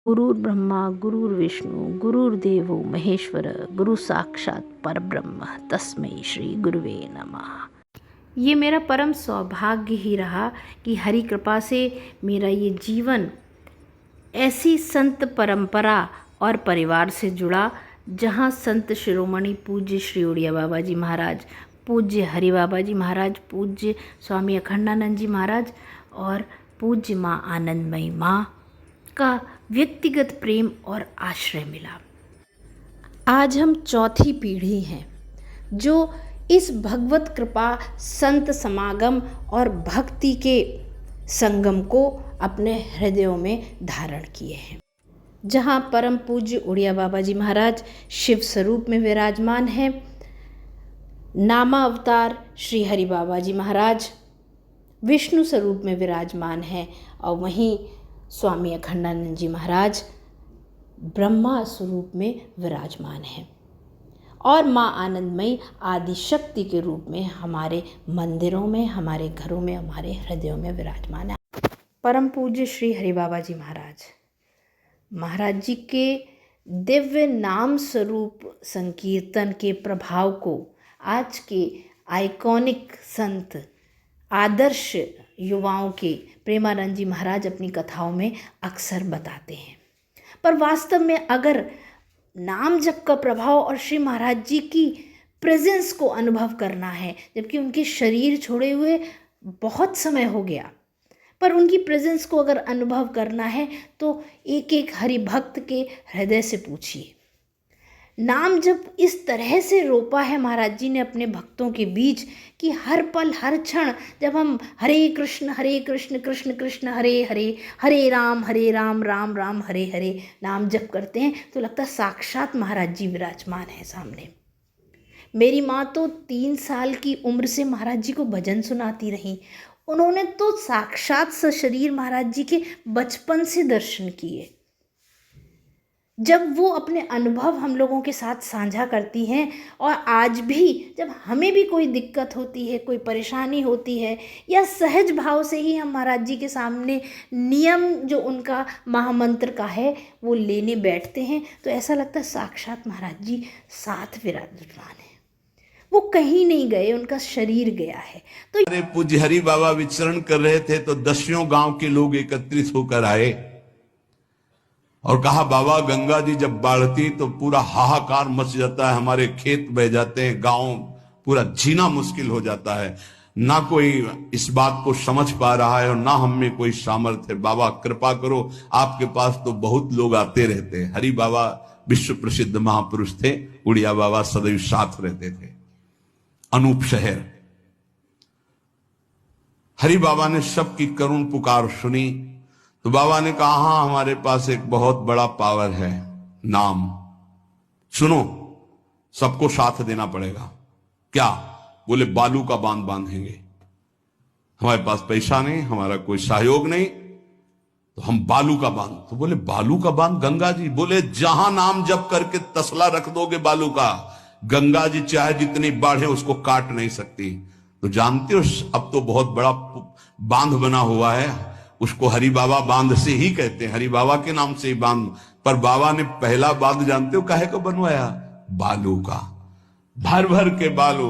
गुरुर्ब्रह्मा गुरुर्विष्णु गुरुर्देवो महेश्वर गुरु साक्षात परब्रह्म तस्मै श्री गुरुवे नमः। ये मेरा परम सौभाग्य ही रहा कि हरि कृपा से मेरा ये जीवन ऐसी संत परंपरा और परिवार से जुड़ा जहाँ संत शिरोमणि पूज्य श्री उड़िया बाबा जी महाराज, पूज्य हरि बाबा जी महाराज, पूज्य स्वामी अखंडानंद जी महाराज और पूज्य माँ आनंदमयी माँ का व्यक्तिगत प्रेम और आश्रय मिला। आज हम चौथी पीढ़ी हैं जो इस भगवत कृपा, संत समागम और भक्ति के संगम को अपने हृदयों में धारण किए हैं। जहाँ परम पूज्य उड़िया बाबा जी महाराज शिव स्वरूप में विराजमान हैं, नामा अवतार श्री हरि बाबा जी महाराज विष्णु स्वरूप में विराजमान हैं और वहीं स्वामी अखंडानंद जी महाराज ब्रह्मा स्वरूप में विराजमान हैं और माँ आनंदमयी आदि शक्ति के रूप में हमारे मंदिरों में, हमारे घरों में, हमारे हृदयों में विराजमान है। परम पूज्य श्री हरि बाबा जी महाराज जी के दिव्य नाम स्वरूप संकीर्तन के प्रभाव को आज के आइकॉनिक संत, आदर्श युवाओं के प्रेमानंद जी महाराज अपनी कथाओं में अक्सर बताते हैं। पर वास्तव में अगर नाम जप का प्रभाव और श्री महाराज जी की प्रेजेंस को अनुभव करना है, जबकि उनके शरीर छोड़े हुए बहुत समय हो गया, पर उनकी प्रेजेंस को अगर अनुभव करना है तो एक एक हरि भक्त के हृदय से पूछिए। नाम जब इस तरह से रोपा है महाराज जी ने अपने भक्तों के बीच कि हर पल हर क्षण जब हम हरे कृष्ण कृष्ण कृष्ण हरे हरे, हरे राम राम राम हरे हरे नाम जप करते हैं तो लगता है साक्षात महाराज जी विराजमान है सामने। मेरी माँ तो 3 साल की उम्र से महाराज जी को भजन सुनाती रही। उन्होंने तो साक्षात सशरीर महाराज जी के बचपन से दर्शन किए। जब वो अपने अनुभव हम लोगों के साथ साझा करती हैं और आज भी जब हमें भी कोई दिक्कत होती है, कोई परेशानी होती है या सहज भाव से ही हम महाराज जी के सामने नियम जो उनका महामंत्र का है वो लेने बैठते हैं तो ऐसा लगता है साक्षात महाराज जी साथ विराजमान है, वो कहीं नहीं गए, उनका शरीर गया है। तो अरे पूज्य हरि बाबा विचरण कर रहे थे तो 10 गांव के लोग एकत्रित होकर आए और कहा बाबा गंगा जी जब बढ़ती तो पूरा हाहाकार मच जाता है, हमारे खेत बह जाते हैं, गांव पूरा जीना मुश्किल हो जाता है, ना कोई इस बात को समझ पा रहा है और ना हम में कोई सामर्थ्य है। बाबा कृपा करो, आपके पास तो बहुत लोग आते रहते हैं। हरि बाबा विश्व प्रसिद्ध महापुरुष थे, उड़िया बाबा सदैव साथ रहते थे। अनूप शहर हरि बाबा ने सबकी करुण पुकार सुनी तो बाबा ने कहा हाँ हमारे पास एक बहुत बड़ा पावर है, नाम सुनो, सबको साथ देना पड़ेगा। क्या? बोले बालू का बांध बांधेंगे। हमारे पास पैसा नहीं, हमारा कोई सहयोग नहीं, तो हम बालू का बांध। तो बोले बालू का बांध गंगा जी? बोले जहां नाम जप करके तसला रख दोगे बालू का, गंगा जी चाहे जितनी बाढ़े उसको काट नहीं सकती। तो जानते हो अब तो बहुत बड़ा बांध बना हुआ है, उसको हरि बाबा बांध से ही कहते हैं, हरि बाबा के नाम से ही बांध। पर बाबा ने पहला बांध जानते हो काहे को बनवाया? बालू का। भर भर के बालू,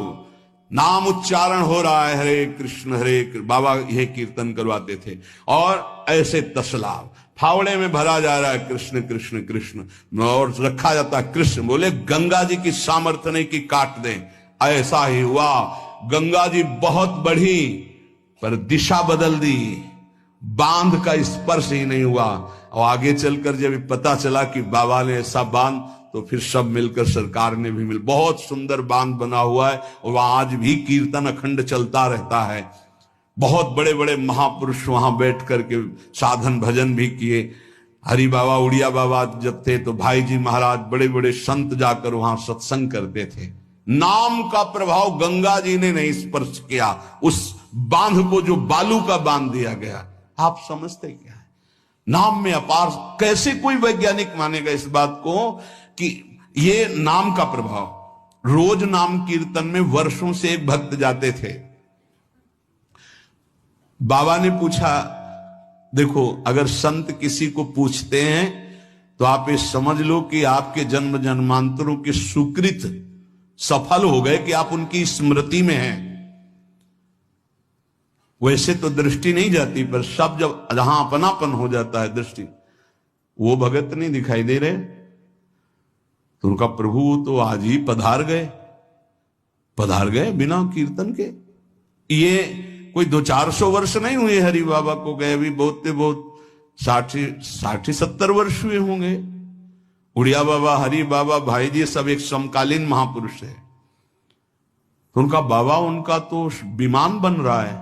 नाम उच्चारण हो रहा है हरे कृष्ण बाबा यह कीर्तन करवाते थे और ऐसे तसला फावड़े में भरा जा रहा है कृष्ण कृष्ण कृष्ण और रखा जाता है कृष्ण। बोले गंगा जी की सामर्थ्य नहीं कि काट दें। ऐसा ही हुआ, गंगा जी बहुत बढ़ी पर दिशा बदल दी, बांध का स्पर्श ही नहीं हुआ। और आगे चलकर जब पता चला कि बाबा ने ऐसा बांध तो फिर सब मिलकर सरकार ने भी बहुत सुंदर बांध बना हुआ है और वहां आज भी कीर्तन अखंड चलता रहता है। बहुत बड़े बड़े महापुरुष वहां बैठ करके साधन भजन भी किए। हरि बाबा उड़िया बाबा जब थे तो भाई जी महाराज बड़े बड़े संत जाकर वहां सत्संग करते थे। नाम का प्रभाव गंगा जी ने नहीं स्पर्श किया, उस बांध को जो बालू का बांध दिया गया। आप समझते क्या है? नाम में अपार। कैसे कोई वैज्ञानिक मानेगा इस बात को कि ये नाम का प्रभाव। रोज नाम कीर्तन में वर्षों से एक भक्त जाते थे। बाबा ने पूछा, देखो अगर संत किसी को पूछते हैं तो आप ये समझ लो कि आपके जन्म जन्मांतरों के सुकृत सफल हो गए कि आप उनकी स्मृति में हैं। वैसे तो दृष्टि नहीं जाती, पर सब जब जहां अपनापन हो जाता है दृष्टि, वो भगत नहीं दिखाई दे रहे, तो उनका प्रभु तो आज ही पधार गए बिना कीर्तन के। ये कोई 200-400 वर्ष नहीं हुए हरि बाबा को गए, अभी बहुत 60-70 वर्ष हुए होंगे। उड़िया बाबा, हरि बाबा, भाई जी सब एक समकालीन महापुरुष है। तो उनका बाबा, उनका तो विमान बन रहा है,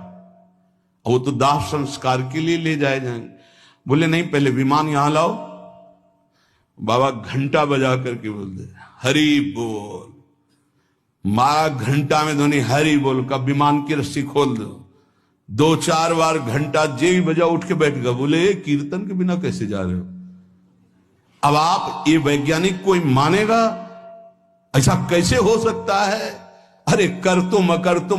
वो तो दाह संस्कार के लिए ले जाए जाएंगे। बोले नहीं, पहले विमान यहां लाओ। बाबा घंटा बजा करके बोलते हरि बोल, मारा घंटा में ध्वनि हरि बोल का, विमान की रस्सी खोल दो। 2-4 बार घंटा जे भी बजा उठ के बैठ गया। बोले कीर्तन के बिना कैसे जा रहे हो? अब आप ये वैज्ञानिक कोई मानेगा? ऐसा कैसे हो सकता है? अरे कर तुम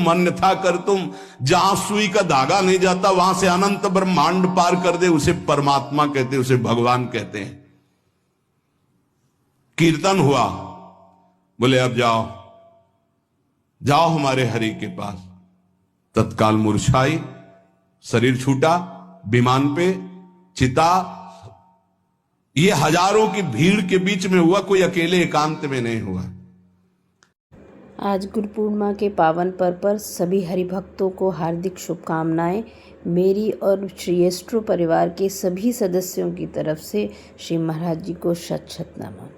अन्यथा कर तुम, जहां सुई का धागा नहीं जाता वहां से अनंत ब्रह्मांड पार कर दे, उसे परमात्मा कहते हैं, उसे भगवान कहते हैं। कीर्तन हुआ, बोले अब जाओ हमारे हरि के पास। तत्काल मूर्छाई, शरीर छूटा, विमान पे चिता। ये हजारों की भीड़ के बीच में हुआ, कोई अकेले एकांत में नहीं हुआ। आज गुरु पूर्णिमा के पावन पर्व पर सभी हरिभक्तों को हार्दिक शुभकामनाएं। मेरी और श्री एस्ट्रो परिवार के सभी सदस्यों की तरफ से श्री महाराज जी को शत शत नमन।